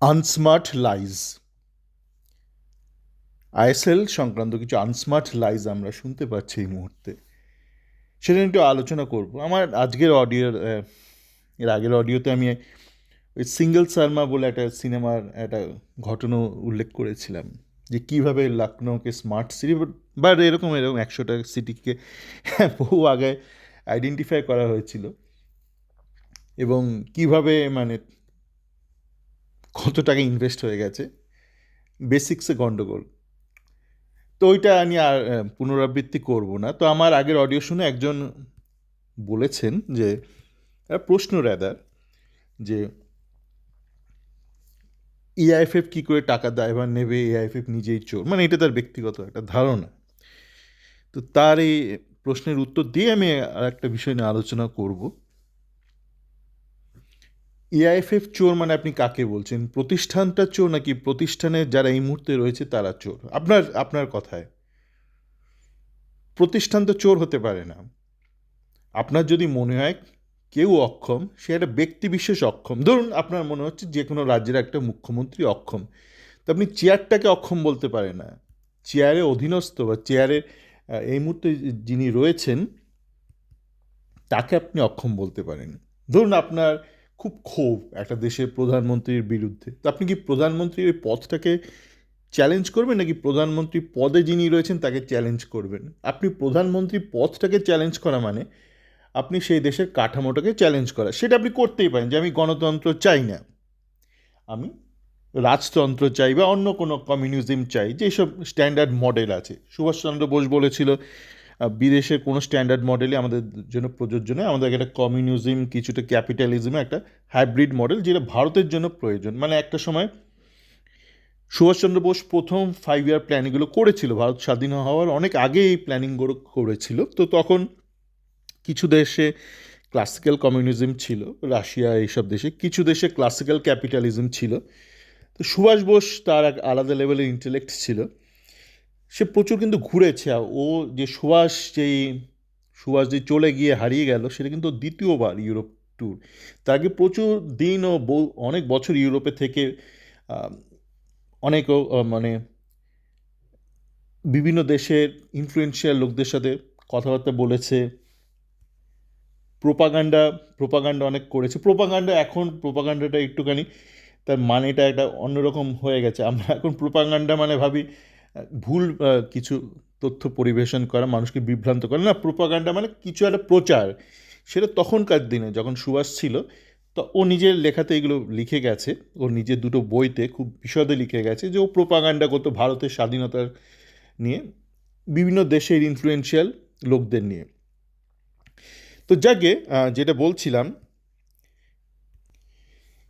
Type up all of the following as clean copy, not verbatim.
Unsmart lies, ISL সংক্রান্ত কিছু unsmart lies আমরা শুনতে পাচ্ছি এই মুহূর্তে। সেটা নিয়ে একটু আলোচনা করব। আমার আজকের এর আগের অডিওতে আমি ওই সিঙ্গল শর্মা বলে একটা সিনেমার একটা ঘটনা উল্লেখ করেছিলাম, যে কীভাবে লখনৌকে স্মার্ট সিটি বা এরকম এরকম 100টা সিটিকে বহু আগে আইডেন্টিফাই করা হয়েছিল, এবং কিভাবে মানে কত টাকা ইনভেস্ট হয়ে গেছে, বেসিক্সে গন্ডগোল। তো ওইটা নিয়ে আর পুনরাবৃত্তি করব না। তো আমার আগের অডিও শুনে একজন বলেছেন যে, প্রশ্ন রাদার, যে এআইএফএফ কী করে টাকা দায়ভার নেবে, এআইএফএফ নিজেই চোর, মানে এটা তার ব্যক্তিগত একটা ধারণা। তো তার এই প্রশ্নের উত্তর দিয়ে আমি আর একটা বিষয় নিয়ে আলোচনা করব। এআইএফএফ চোর মানে আপনি কাকে বলছেন? প্রতিষ্ঠানটা চোর নাকি প্রতিষ্ঠানে যারা এই মুহূর্তে রয়েছে তারা চোর? আপনার আপনার কথায় প্রতিষ্ঠান তো চোর হতে পারে না। আপনার যদি মনে হয় কেউ অক্ষম, সে একটা ব্যক্তি বিশেষ অক্ষম, ধরুন আপনার মনে হচ্ছে যে কোনো রাজ্যের একটা মুখ্যমন্ত্রী অক্ষম, তো আপনি চেয়ারটাকে অক্ষম বলতে পারেন না। চেয়ারে অধীনস্থ বা চেয়ারে এই মুহূর্তে যিনি রয়েছেন তাকে আপনি অক্ষম বলতে পারেন। ধরুন আপনার খুব ক্ষোভ একটা দেশের প্রধানমন্ত্রীর বিরুদ্ধে, তো আপনি কি প্রধানমন্ত্রীর ওই পদটাকে চ্যালেঞ্জ করবেন, নাকি প্রধানমন্ত্রী পদে যিনি রয়েছেন তাকে চ্যালেঞ্জ করবেন? আপনি প্রধানমন্ত্রী পদটাকে চ্যালেঞ্জ করা মানে আপনি সেই দেশের কাঠামোটাকে চ্যালেঞ্জ করা। সেটা আপনি করতেই পারেন, যে আমি গণতন্ত্র চাই না, আমি রাজতন্ত্র চাই বা অন্য কোনো কমিউনিজম চাই, যেসব স্ট্যান্ডার্ড মডেল আছে। সুভাষচন্দ্র বোস বলেছিল বিদেশের কোনো স্ট্যান্ডার্ড মডেলই আমাদের জন্য প্রযোজ্য নয়, আমাদের একটা কমিউনিজম, কিছুটা ক্যাপিটালিজমে একটা হাইব্রিড মডেল, যেটা ভারতের জন্য প্রয়োজন। মানে একটা সময় সুভাষচন্দ্র বোস প্রথম 5 ইয়ার প্ল্যানগুলো করেছিল, ভারত স্বাধীন হওয়ার অনেক আগে এই প্ল্যানিংগুলো করেছিল। তো তখন কিছু দেশে ক্লাসিক্যাল কমিউনিজম ছিল, রাশিয়া এইসব দেশে, কিছু দেশে ক্লাসিক্যাল ক্যাপিটালিজম ছিল। তো সুভাষ বোস তার এক আলাদা লেভেলের ইন্টেলেক্ট ছিল, সে প্রচুর কিন্তু ঘুরেছে। আর ও যে সুভাষ যে চলে গিয়ে হারিয়ে গেল, সেটা কিন্তু দ্বিতীয়বার ইউরোপ ট্যুর। তার আগে প্রচুর দিন ও অনেক বছর ইউরোপে থেকে আহ, অনেক মানে বিভিন্ন দেশের ইনফ্লুয়েন্সিয়াল লোকদের সাথে কথাবার্তা বলেছে, প্রোপাগান্ডা প্রোপাগান্ডা অনেক করেছে। এখন প্রোপাগান্ডাটা একটুখানি তার মানেটা একটা অন্যরকম হয়ে গেছে। আমরা এখন প্রোপাগান্ডা মানে ভাবি ভুল কিছু তথ্য পরিবেশন করা, মানুষকে বিভ্রান্ত করা। না, প্রোপাগান্ডা মানে কিছু একটা প্রচার। সেটা তখনকার দিনে যখন সুভাষ ছিল, তো ও নিজের লেখাতে এগুলো লিখে গেছে, ওর নিজের দুটো বইতে খুব বিশদে লিখে গেছে যে ও প্রোপাগান্ডা করতো ভারতের স্বাধীনতার নিয়ে, বিভিন্ন দেশের ইনফ্লুয়েন্সিয়াল লোকদের নিয়ে। তো যাকে যেটা বলছিলাম,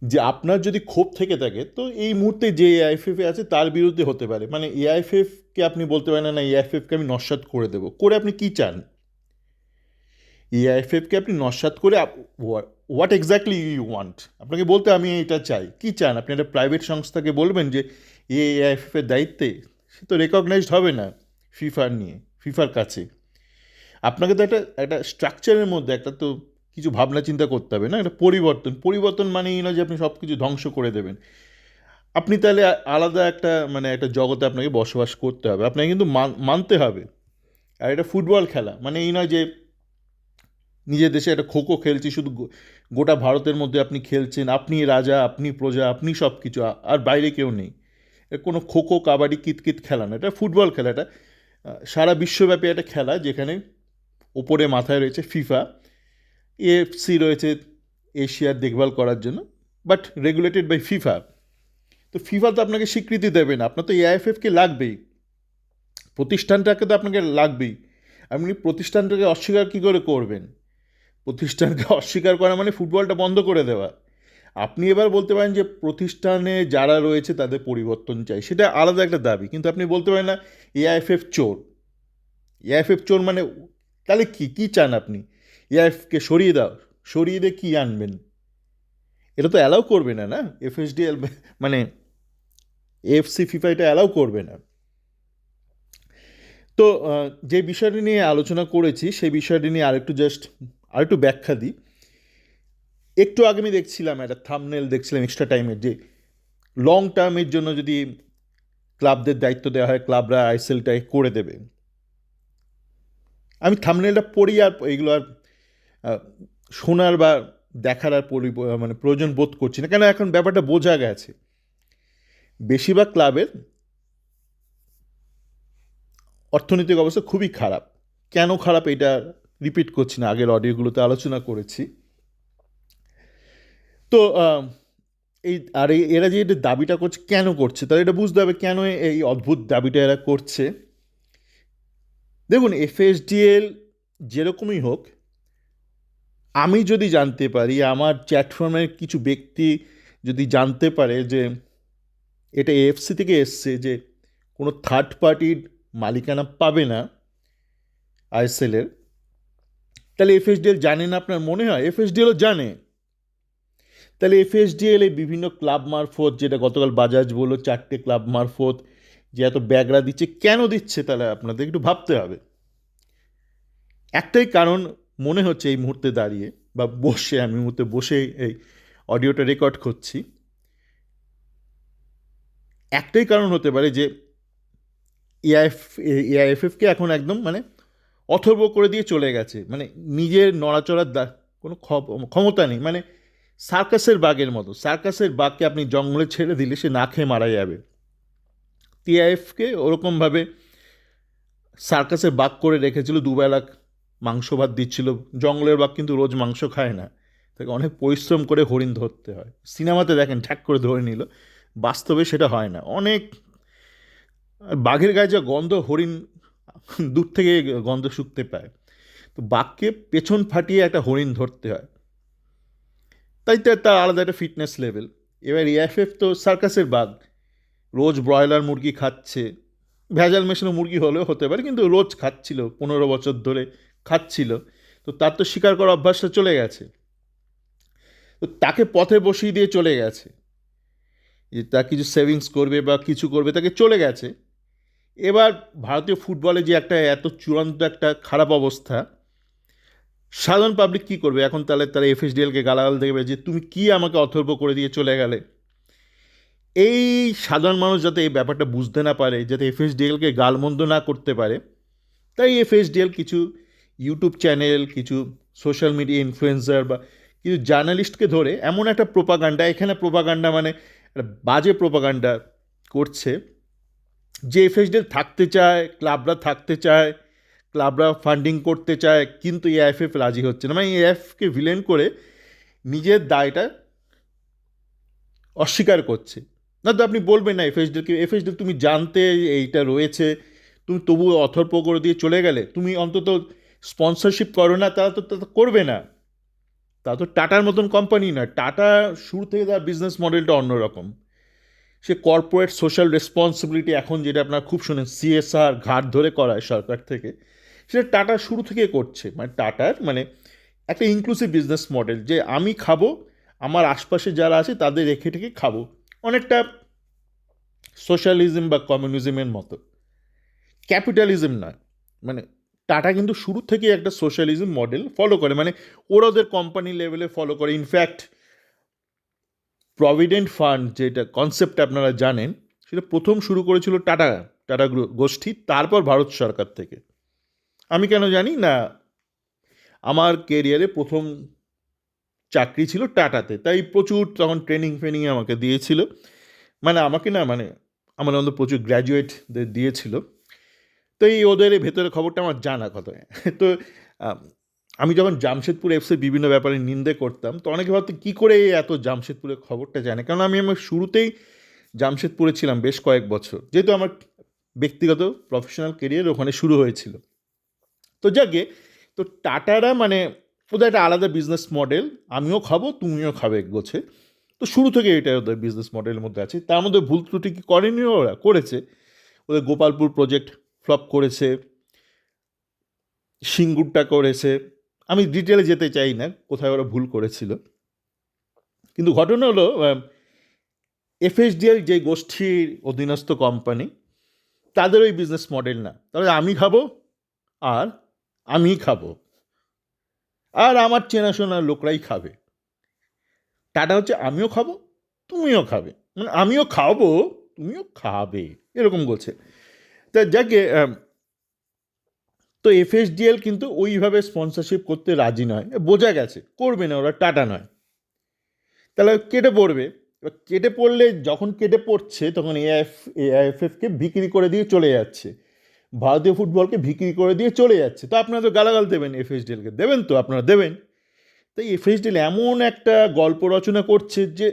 যে আপনার যদি ক্ষোভ থেকে থাকে, তো এই মুহূর্তে যে এআইএফএফ আছে তার বিরুদ্ধে হতে পারে। মানে এআইএফএফকে আপনি বলতে পারেন না এআইএফএফকে আমি নস্যাৎ করে দেবো, করে আপনি কি চান? এআইএফএফকে আপনি নস্যাৎ করে হোয়াট এক্স্যাক্টলি ইউ ওয়ান্ট, আপনাকে বলতে আমি এটা চাই, কি চান? আপনি একটা প্রাইভেট সংস্থাকে বলবেন যে এআইএফএফ এর দায়িত্বে, সে তো রেকগনাইজড হবে না ফিফার কাছে। আপনাকে তো একটা একটা স্ট্রাকচারের মধ্যে একটা তো কিছু ভাবনা চিন্তা করতে হবে না, একটা পরিবর্তন মানেই না যে আপনি সব কিছু ধ্বংস করে দেবেন। আপনি তাহলে আলাদা একটা মানে একটা জগতে আপনাকে বসবাস করতে হবে, আপনাকে কিন্তু মানতে হবে। আর এটা ফুটবল খেলা, মানে এই নয় যে নিজের দেশে একটা খোখো খেলছি, শুধু গোটা ভারতের মধ্যে আপনি খেলছেন, আপনি রাজা, আপনি প্রজা, আপনি সব কিছু, আর বাইরে কেউ নেই। কোনো খোখো, কাবাডি, কিতকিত খেলা না, এটা ফুটবল খেলা। এটা সারা বিশ্বব্যাপী একটা খেলা, যেখানে ওপরে মাথায় রয়েছে ফিফা, এএফসি রয়েছে এশিয়ার দেখভাল করার জন্য, বাট রেগুলেটেড বাই ফিফা। তো ফিফা তো আপনাকে স্বীকৃতি দেবে না, আপনার তো এআইএফএফকে লাগবেই, প্রতিষ্ঠানটাকে তো আপনাকে লাগবেই। আপনি প্রতিষ্ঠানটাকে অস্বীকার কী করে করবেন? প্রতিষ্ঠানকে অস্বীকার করা মানে ফুটবলটা বন্ধ করে দেওয়া। আপনি এবার বলতে পারেন যে প্রতিষ্ঠানে যারা রয়েছে তাদের পরিবর্তন চাই, সেটা আলাদা একটা দাবি, কিন্তু আপনি বলতে পারেন না এআইএফএফ চোর। এআইএফএফ চোর মানে তাহলে কি কি চান আপনি? এআইএফকে সরিয়ে দাও, সরিয়ে দিয়ে কী আনবেন? এটা তো অ্যালাউ করবে না, না এফএসডিএল, মানে এএফসি, ফিফা এটা অ্যালাউ করবে না। তো যে বিষয়টি নিয়ে আলোচনা করেছি সেই বিষয়টি নিয়ে আরেকটু ব্যাখ্যা দিই। একটু আগে আমি দেখছিলাম একটা থাম্বনেল, দেখছিলাম এক্সট্রা টাইমের, যে লং টার্মের জন্য যদি ক্লাবদের দায়িত্ব দেওয়া হয়, ক্লাবরা আইএসএলটাই করে দেবে। আমি থাম্বনেলটা পড়ি আর এইগুলো আর আহ, শোনার বা দেখার আর মানে প্রয়োজন বোধ করছি না, কেন এখন ব্যাপারটা বোঝা গেছে। বেশিরভাগ ক্লাবের অর্থনৈতিক অবস্থা খুবই খারাপ। কেন খারাপ এটা রিপিট করছি না, আগের অডিওগুলোতে আলোচনা করেছি। তো এই আর এরা যে এটা দাবিটা করছে, কেন করছে, তাহলে এটা বুঝতে হবে কেন এই অদ্ভুত দাবিটা এরা করছে। দেখুন, এফএসডিএল যেরকমই হোক, আমি যদি জানতে পারি, আমার প্ল্যাটফর্মের কিছু ব্যক্তি যদি জানতে পারে যে এটা এএফসি থেকে এসছে, যে কোনো থার্ড পার্টির মালিকানা পাবে না আইএসএলের, তাহলে এফএসডিএল জানে না আপনার মনে হয়? এফএসডিএলও জানে। তাহলে এফএসডিএল এই বিভিন্ন ক্লাব মারফত, যেটা গতকাল বাজাজ বললো 4টে ক্লাব মারফত যে এত ব্যাগরা দিচ্ছে, কেন দিচ্ছে? তাহলে আপনাদের একটু ভাবতে হবে। একটাই কারণ মনে হচ্ছে এই মুহূর্তে দাঁড়িয়ে, বা বসে, আমি মুহূর্তে বসে এই অডিওটা রেকর্ড করছি, একটাই কারণ হতে পারে যে এআইএফএফকে এখন একদম মানে অথর্ব করে দিয়ে চলে গেছে, মানে নিজের নড়াচড়ার কোনো ক্ষমতা নেই। মানে সার্কাসের বাঘের মতো, সার্কাসের বাঘকে আপনি জঙ্গলে ছেড়ে দিলে সে না খেয়ে মারা যাবে। টিআইএফকে ওরকমভাবে সার্কাসের বাঘ করে রেখেছিল, দুবেলা মাংস ভাত দিচ্ছিল। জঙ্গলের বাঘ কিন্তু রোজ মাংস খায় না, তাকে অনেক পরিশ্রম করে হরিণ ধরতে হয়। সিনেমাতে দেখেন ঠ্যাক করে ধরে নিল, বাস্তবে সেটা হয় না। অনেক, বাঘের গায়ে যা গন্ধ, হরিণ দূর থেকে গন্ধ শুকতে পায়। তো বাঘকে পেছন ফাটিয়ে একটা হরিণ ধরতে হয়, তাই তার আলাদা একটা ফিটনেস লেভেল। এবার এএফএফ তো সার্কাসের বাঘ, রোজ ব্রয়লার মুরগি খাচ্ছে, ভেজাল মেশানো মুরগি হলেও হতে পারে, কিন্তু রোজ খাচ্ছিল, 15 বছর ধরে খাচ্ছিল। তো তার তো শিকার করার অভ্যাসটা চলে গেছে। তো তাকে পথে বসিয়ে দিয়ে চলে গেছে, যে তা কিছু সেভিংস করবে বা কিছু করবে, তাকে চলে গেছে। এবার ভারতীয় ফুটবলে যে একটা এত চূড়ান্ত একটা খারাপ অবস্থা, সাধারণ পাবলিক কী করবে এখন? তাহলে তারা এফএসডিএলকে গালাগাল দেবে যে তুমি কি আমাকে অথর্ব করে দিয়ে চলে গেলে। এই সাধারণ মানুষ যাতে এই ব্যাপারটা বুঝতে না পারে, যাতে এফএসডিএলকে গালমন্দ না করতে পারে, তাই এফএসডিএল কিছু ইউটিউব চ্যানেল, কিছু সোশ্যাল মিডিয়া ইনফ্লুয়েন্সার বা কিছু জার্নালিস্টকে ধরে এমন একটা প্রোপাগান্ডা, এখানে প্রোপাগান্ডা মানে একটা বাজে প্রোপাগান্ডা করছে, যে এফএসডিএল থাকতে চায়, ক্লাবরা থাকতে চায়, ক্লাবরা ফান্ডিং করতে চায়, কিন্তু এআইএফএফ রাজি হচ্ছে না। মানে এআইএফকে ভিলেন করে নিজের দায়টা অস্বীকার করছে। না তো আপনি বলবেন না এফএসডিএলকে, এফএসডিএল তুমি জানতে এইটা রয়েছে, তুমি তবুও অথর্ব করে দিয়ে চলে গেলে, তুমি অন্তত স্পন্সরশিপ করো না। তারা তো করবে না, তা তো টাটার মতন কোম্পানি না। টাটা শুরু থেকে তার বিজনেস মডেলটা অন্যরকম। সে কর্পোরেট সোশ্যাল রেসপন্সিবিলিটি, এখন যেটা আপনার খুব শোনেন, সিএসআর ঘাট ধরে করায় সরকার থেকে, সেটা টাটা শুরু থেকে করছে। মানে টাটার মানে একটা ইনক্লুসিভ বিজনেস মডেল, যে আমি খাবো, আমার আশপাশে যারা আছে তাদের রেখে টেখে খাবো, অনেকটা সোশ্যালিজম বা কমিউনিজমের মতো, ক্যাপিটালিজম নয়। মানে টাটা কিন্তু শুরু থেকে একটা সোশ্যালিজম মডেল ফলো করে, মানে ওরা ওদের কোম্পানি লেভেলে ফলো করে। ইনফ্যাক্ট প্রভিডেন্ট ফান্ড যেটা কনসেপ্ট আপনারা জানেন, সেটা প্রথম শুরু করেছিল টাটা, টাটা গোষ্ঠী, তারপর ভারত সরকার থেকে। আমি কেন জানি না, আমার কেরিয়ারে প্রথম চাকরি ছিল টাটাতে, তাই প্রচুর তখন ট্রেনিং ফ্রেনিং আমাকে দিয়েছিল। মানে আমাকে না, মানে আমার মধ্যে প্রচুর গ্র্যাজুয়েটদের দিয়েছিল। তো এই ওদের এই ভেতরের খবরটা আমার জানা কথা। তো আম, আমি যখন জামশেদপুর এফসির বিভিন্ন ব্যাপারে নিন্দে করতাম, তো অনেকে ভাবতো কী করে এত জামশেদপুরের খবরটা জানে, কারণ আমি আমার শুরুতেই জামশেদপুরে ছিলাম বেশ কয়েক বছর, যেহেতু আমার ব্যক্তিগত প্রফেশনাল কেরিয়ার ওখানে শুরু হয়েছিল। তো যাকে, তো টাটারা মানে ওদের একটা আলাদা বিজনেস মডেল, আমিও খাবো তুমিও খাবে গোছে। তো শুরু থেকে এটা ওদের বিজনেস মডেলের মধ্যে আছে। তার মধ্যে ভুল ত্রুটি কি করেনি? ওরা করেছে। ওদের গোপালপুর প্রজেক্ট ফ্লপ করেছে, সিঙ্গুরটা করেছে। আমি ডিটেলে যেতে চাই না কোথায় ওরা ভুল করেছিল, কিন্তু ঘটনা হলো এফএসডিএল যে গোষ্ঠীর অধীনস্থ কোম্পানি, তাদের ওই বিজনেস মডেল না। তবে আমি খাবো আর আমিই খাবো, আর আমার চেনাশোনা লোকরাই খাবে। টাটা হচ্ছে আমিও খাবো তুমিও খাবে, মানে আমিও খাওয়াবো, তুমিও খাবে, এরকম বলছে। তা যাকে তো এফএসডিএল কিন্তু ওইভাবে স্পন্সরশিপ করতে রাজি নয়, বোঝা গেছে করবে না, ওরা টাটা নয়। তাহলে কেটে পড়বে। এবার কেটে পড়লে যখন কেটে পড়ছে তখন এআইএফএফকে বিক্রি করে দিয়ে চলে যাচ্ছে, ভারতীয় ফুটবলকে বিক্রি করে দিয়ে চলে যাচ্ছে। তো আপনারা তো গালাগাল দেবেন, এফএসডিএলকে দেবেন, তো আপনারা দেবেন। তাই এফএসডিএল এমন একটা গল্প রচনা করছে যে,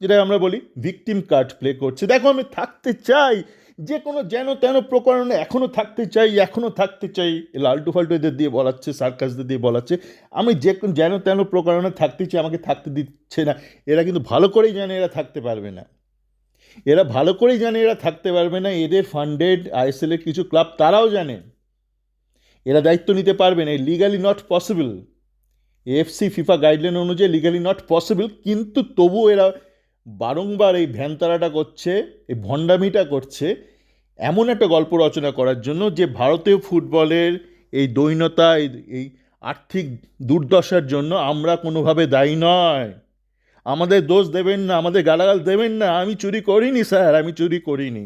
যেটা আমরা বলি ভিকটিম কার্ড প্লে করছে। দেখো আমি থাকতে চাই, যে কোনো যেন তেন প্রকরণে এখনও থাকতে চাই, এখনও থাকতে চাই, লালটু ফাল্টু এদের দিয়ে বলাচ্ছে, সার্কাসদের দিয়ে বলাচ্ছে আমি যে যেন তেন প্রকরণে থাকতে চাই, আমাকে থাকতে দিচ্ছে না। এরা কিন্তু ভালো করেই জানে এরা থাকতে পারবে না, এরা ভালো করেই জানে এরা থাকতে পারবে না। এদের ফান্ডেড আইএসএলের কিছু ক্লাব তারাও জানে এরা দায়িত্ব নিতে পারবে না, legally not possible. AFC FIFA guideline অনুযায়ী লিগালি নট পসিবল, কিন্তু তবু এরা বারংবার এই ভ্যানতারাটা করছে, এই ভণ্ডামিটা করছে, এমন একটা গল্প রচনা করার জন্য যে ভারতীয় ফুটবলের এই দৈন্যতা, এই আর্থিক দুর্দশার জন্য আমরা কোনোভাবে দায়ী নয়। আমাদের দোষ দেবেন না, আমাদের গালাগাল দেবেন না, আমি চুরি করিনি স্যার, আমি চুরি করিনি।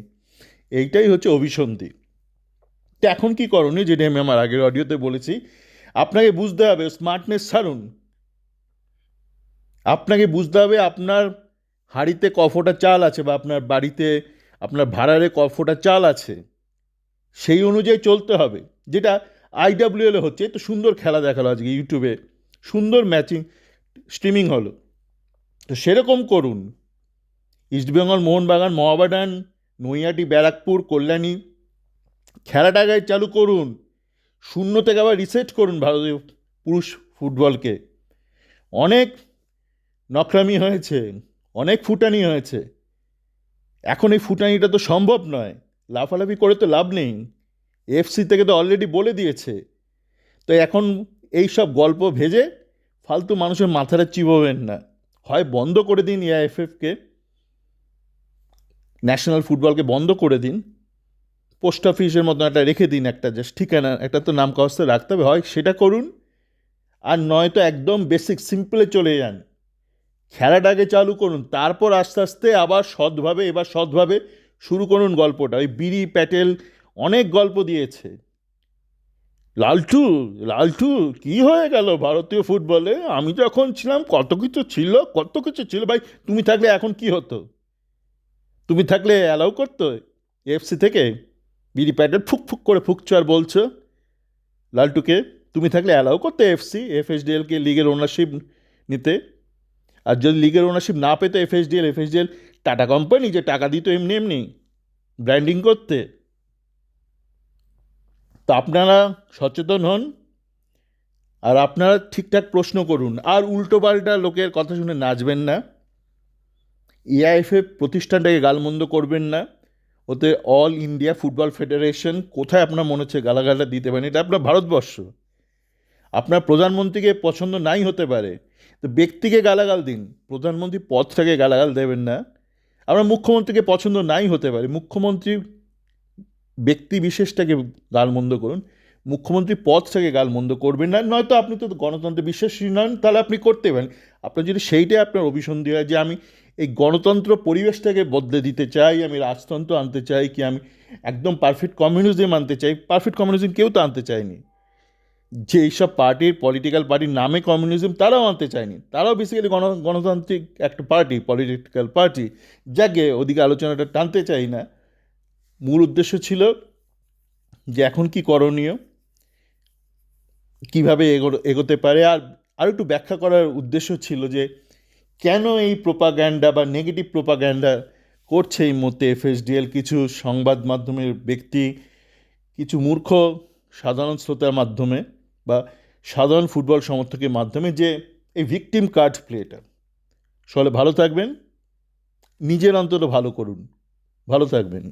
এইটাই হচ্ছে অভিসন্ধি। তো এখন কী করণীয়, যেটা আমি আমার আগের অডিওতে বলেছি, আপনাকে বুঝতে হবে স্মার্টনেস ছাড়ুন। আপনাকে বুঝতে হবে আপনার হাঁড়িতে কফোটা চাল আছে, বা আপনার বাড়িতে আপনার ভাড়ারে কফোটা চাল আছে, সেই অনুযায়ী চলতে হবে। যেটা আইডাব্লিউএলে হচ্ছে, তো সুন্দর খেলা দেখালো আজকে ইউটিউবে, সুন্দর ম্যাচিং স্ট্রিমিং হলো, তো সেরকম করুন। ইস্টবেঙ্গল, মোহনবাগান, মহাবাডান, নৈহাটি, ব্যারাকপুর, কল্যাণী খেলাটাকে চালু করুন, শূন্য থেকে আবার রিসেট করুন ভারতীয় পুরুষ ফুটবলকে। অনেক নকরামি হয়েছে, অনেক ফুটানি হয়েছে, এখন এই ফুটানিটা তো সম্ভব নয়, লাফালাফি করে তো লাভ নেই। এফসি থেকে তো অলরেডি বলে দিয়েছে। তো এখন এই সব গল্প ভেজে ফালতু মানুষের মাথাটা চিবোবেন না, হয় বন্ধ করে দিন এআইএফএফকে, ন্যাশনাল ফুটবলকে বন্ধ করে দিন, পোস্ট অফিসের মতো একটা রেখে দিন, একটা জাস্ট ঠিকানা, একটা তো নাম কাগজে রাখতে হবে, হয় সেটা করুন, আর নয়তো একদম বেসিক সিম্পলে চলে যান। খেলাটাকে চালু করুন, তারপর আস্তে আস্তে আবার সৎভাবে, এবার সৎভাবে শুরু করুন গল্পটা। ওই বিরি প্যাটেল অনেক গল্প দিয়েছে। লালটু, লালটু কি হয়ে গেল ভারতীয় ফুটবলে, আমি যখন ছিলাম কত কিছু ছিল, কত কিছু ছিল। ভাই তুমি থাকলে এখন কি হতো? তুমি থাকলে অ্যালাউ করতো এফসি থেকে? বিরি প্যাটেল ফুক ফুক করে ফুকছো আর বলছো লালটুকে, তুমি থাকলে অ্যালাউ করতে এফসি এফএসডিএলকে লিগের ওনারশিপ নিতে? আর যদি লিগের ওনারশিপ না পেতো এফএসডিএল টাটা কোম্পানি যে টাকা দিত এমনি এমনি ব্র্যান্ডিং করতে। তো আপনারা সচেতন হন, আর আপনারা ঠিকঠাক প্রশ্ন করুন, আর উল্টোপাল্টা লোকের কথা শুনে নাচবেন না। এআইএফএফ প্রতিষ্ঠানটাকে গালমন্দ করবেন না। ওতে অল ইন্ডিয়া ফুটবল ফেডারেশন, কোথায় আপনার মনে হচ্ছে গালাগালটা দিতে পারেন? এটা আপনার ভারতবর্ষ। আপনার প্রধানমন্ত্রীকে পছন্দ নাই হতে পারে, তো ব্যক্তিকে গালাগাল দিন, প্রধানমন্ত্রী পদটাকে গালাগাল দেবেন না। আপনার মুখ্যমন্ত্রীকে পছন্দ নাই হতে পারে, মুখ্যমন্ত্রী ব্যক্তি বিশেষটাকে গালমন্দ করুন, মুখ্যমন্ত্রী পদটাকে গালমন্দ করবেন না। নয়তো আপনি তো গণতন্ত্রে বিশ্বাসী নন, তাহলে আপনি করতে পারেন। আপনার যদি সেইটাই আপনার অভিসন্ধি হয় যে আমি এই গণতন্ত্র পরিবেশটাকে বদলে দিতে চাই, আমি রাজতন্ত্র আনতে চাই, কি আমি একদম পারফেক্ট কমিউনিজম আনতে চাই, পারফেক্ট কমিউনিজম কেউ তো আনতে চায়নি। যে এইসব পার্টির, পলিটিক্যাল পার্টির নামে কমিউনিজম, তারাও আনতে চায়নি, তারাও বেসিক্যালি গণতান্ত্রিক একটা পার্টি, পলিটিক্যাল পার্টি, যাকে ওদিকে আলোচনাটা টানতে চাই না। মূল উদ্দেশ্য ছিল যে এখন কি করণীয়, কীভাবে এগোতে পারে, আর একটু ব্যাখ্যা করার উদ্দেশ্য ছিল যে কেন এই প্রোপাগ্যান্ডা বা নেগেটিভ প্রোপাগ্যান্ডা করছে এই মুহূর্তে এফএসডিএল, কিছু সংবাদ মাধ্যমের ব্যক্তি, কিছু মূর্খ সাধারণ শ্রোতার মাধ্যমে বা সাধারণ ফুটবল সমর্থকের মাধ্যমে, যে এই ভিকটিম কার্ড প্লেটা। সবাই ভালো থাকবেন, নিজের অন্তত ভালো করুন, ভালো থাকবেন।